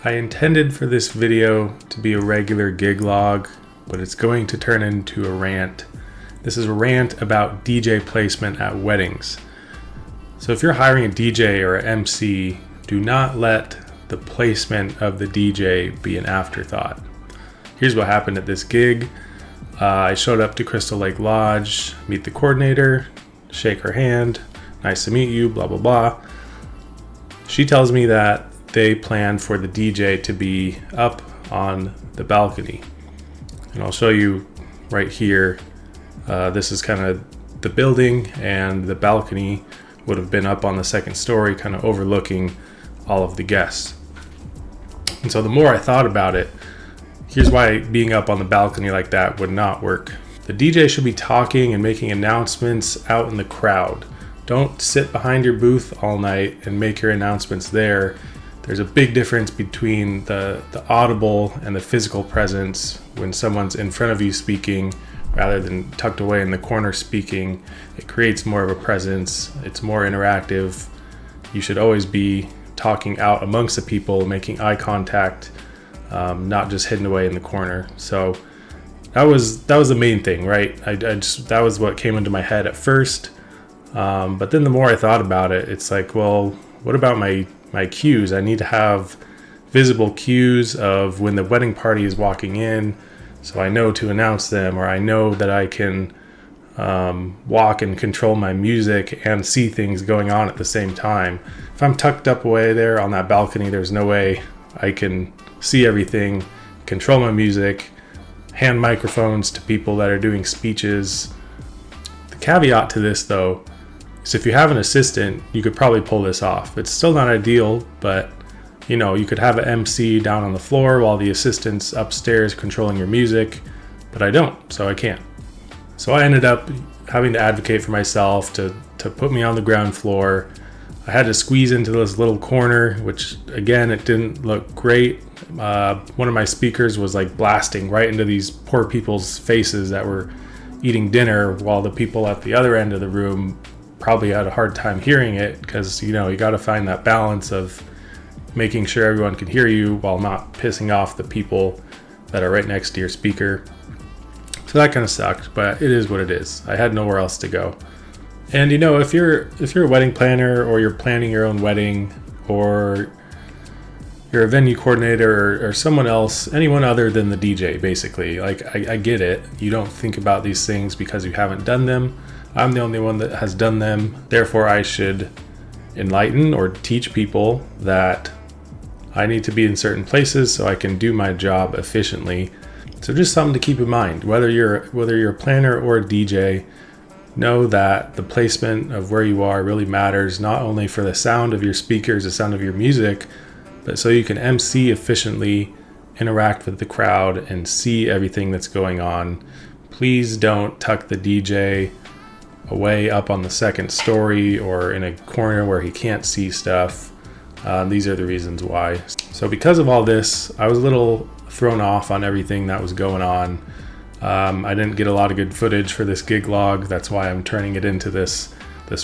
I intended for this video to be a regular gig log, but it's going to turn into a rant. This is a rant about DJ placement at weddings. So if you're hiring a DJ or an MC, do not let the placement of the DJ be an afterthought. Here's what happened at this gig. I showed up to Crystal Lake Lodge, meet the coordinator, shake her hand, nice to meet you, blah, blah, blah. She tells me that they plan for the DJ to be up on the balcony. And I'll show you right here. This is kind of the building, and the balcony would have been up on the second story, kind of overlooking all of the guests. And so the more I thought about it, here's why being up on the balcony like that would not work. The DJ should be talking and making announcements out in the crowd. Don't sit behind your booth all night and make your announcements there. There's a big difference between the audible and the physical presence when someone's in front of you speaking rather than tucked away in the corner speaking. It creates more of a presence. It's more interactive. You should always be talking out amongst the people, making eye contact, not just hidden away in the corner. So that was the main thing, right? That was what came into my head at first. But then the more I thought about it, it's like, well, what about my cues? I need to have visible cues of when the wedding party is walking in, so I know to announce them, or I know that I can walk and control my music and see things going on at the same time. If I'm tucked up away there on that balcony, there's no way I can see everything, control my music, hand microphones to people that are doing speeches. The caveat to this, though, is if you have an assistant, you could probably pull this off. It's still not ideal, but you could have an MC down on the floor while the assistant's upstairs controlling your music, but I don't, so I can't. So I ended up having to advocate for myself to put me on the ground floor. I had to squeeze into this little corner, which again, it didn't look great. One of my speakers was like blasting right into these poor people's faces that were eating dinner, while the people at the other end of the room probably had a hard time hearing it, because you got to find that balance of making sure everyone can hear you while not pissing off the people that are right next to your speaker. So that kind of sucked, but it is what it is. I had nowhere else to go. And if you're a wedding planner, or you're planning your own wedding, or you're a venue coordinator, or someone else, anyone other than the DJ, basically, like I get it. You don't think about these things because you haven't done them. I'm the only one that has done them. Therefore, I should enlighten or teach people that I need to be in certain places so I can do my job efficiently. So just something to keep in mind. Whether you're a planner or a DJ, know that the placement of where you are really matters, not only for the sound of your speakers, the sound of your music, but so you can MC efficiently, interact with the crowd, and see everything that's going on. Please don't tuck the DJ away up on the second story or in a corner where he can't see stuff. These are the reasons why. So because of all this, I was a little thrown off on everything that was going on. I didn't get a lot of good footage for this gig log. That's why I'm turning it into this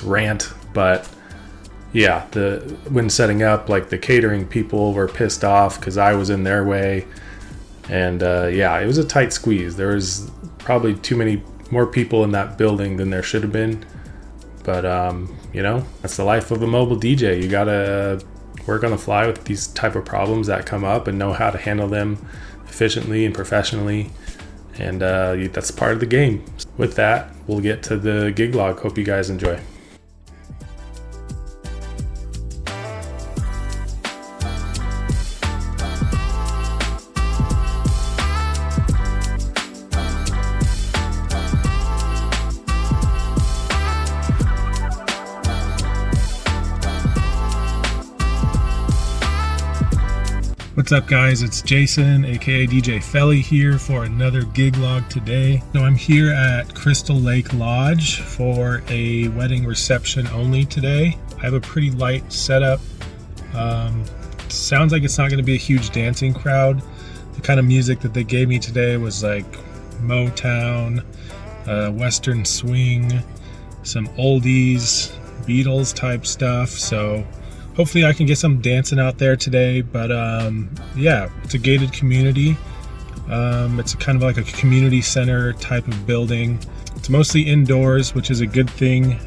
rant. But yeah, when setting up, like, the catering people were pissed off because I was in their way. And it was a tight squeeze. There was probably too many more people in that building than there should have been. But that's the life of a mobile DJ. You gotta work on the fly with these type of problems that come up and know how to handle them efficiently and professionally. And that's part of the game. With that, we'll get to the gig log. Hope you guys enjoy. What's up, guys? It's Jason, aka DJ Felly, here for another gig log today. So I'm here at Crystal Lake Lodge for a wedding reception only today. I have a pretty light setup. Sounds like it's not going to be a huge dancing crowd. The kind of music that they gave me today was like Motown, Western swing, some oldies, Beatles type stuff. So hopefully I can get some dancing out there today. But yeah, it's a gated community. It's kind of like a community center type of building. It's mostly indoors, which is a good thing.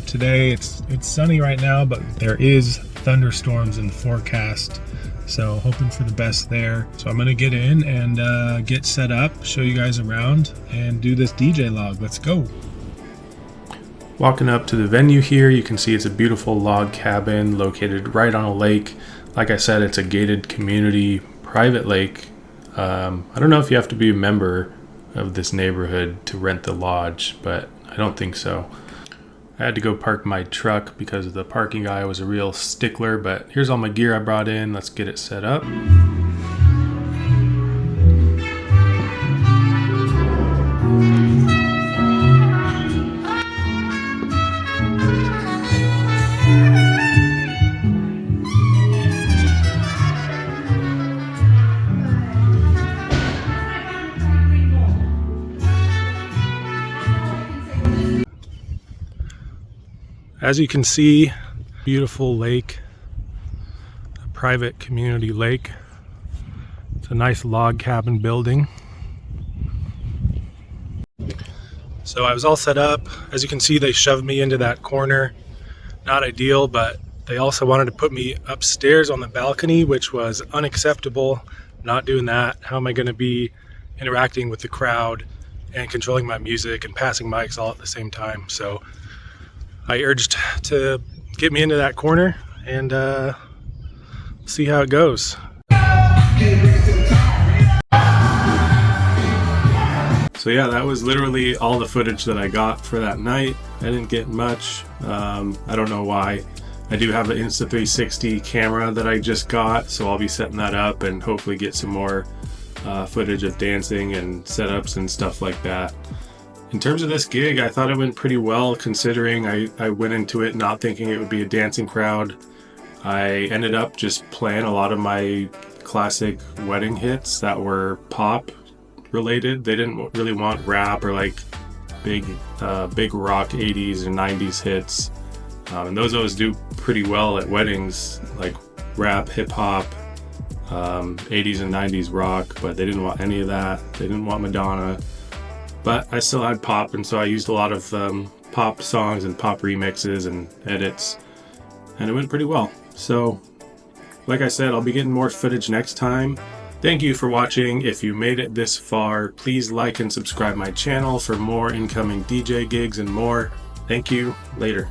Today it's sunny right now, but there is thunderstorms in the forecast, so hoping for the best there. So I'm gonna get in and get set up, show you guys around, and do this DJ log. Let's go. Walking up to the venue here, you can see it's a beautiful log cabin located right on a lake. Like I said, it's a gated community, private lake. I don't know if you have to be a member of this neighborhood to rent the lodge, but I don't think so. I had to go park my truck because the parking guy was a real stickler, but here's all my gear I brought in. Let's get it set up. As you can see, beautiful lake, a private community lake. It's a nice log cabin building. So I was all set up. As you can see, they shoved me into that corner. Not ideal, but they also wanted to put me upstairs on the balcony, which was unacceptable. Not doing that. How am I going to be interacting with the crowd and controlling my music and passing mics all at the same time? So I urged to get me into that corner and see how it goes. So yeah, that was literally all the footage that I got for that night. I didn't get much. I don't know why. I do have an Insta360 camera that I just got, so I'll be setting that up and hopefully get some more footage of dancing and setups and stuff like that. In terms of this gig, I thought it went pretty well, considering I went into it not thinking it would be a dancing crowd. I ended up just playing a lot of my classic wedding hits that were pop related. They didn't really want rap or like big rock 80s and 90s hits. And those always do pretty well at weddings, like rap, hip hop, 80s and 90s rock, but they didn't want any of that. They didn't want Madonna. But I still had pop, and so I used a lot of pop songs and pop remixes and edits, and it went pretty well. So, like I said, I'll be getting more footage next time. Thank you for watching. If you made it this far, please like and subscribe my channel for more incoming DJ gigs and more. Thank you. Later.